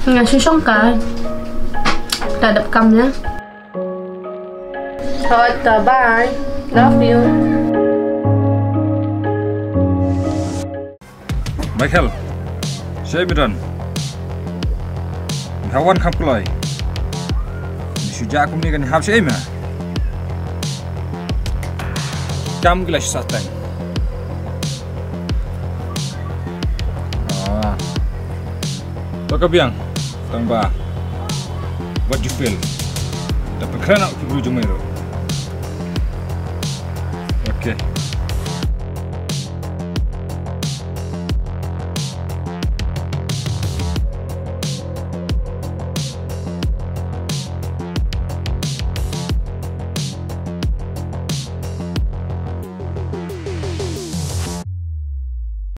Ngasih songkai. Terhadap kamnya. Bye. Love you. Michael, saya bidan. Hawan kamkulai. Sejak aku ni kan hab saya mah. Kamu gelas satang. Tokabiang, tangba. What you feel? Dapat kerana aku berujung mero. Okay.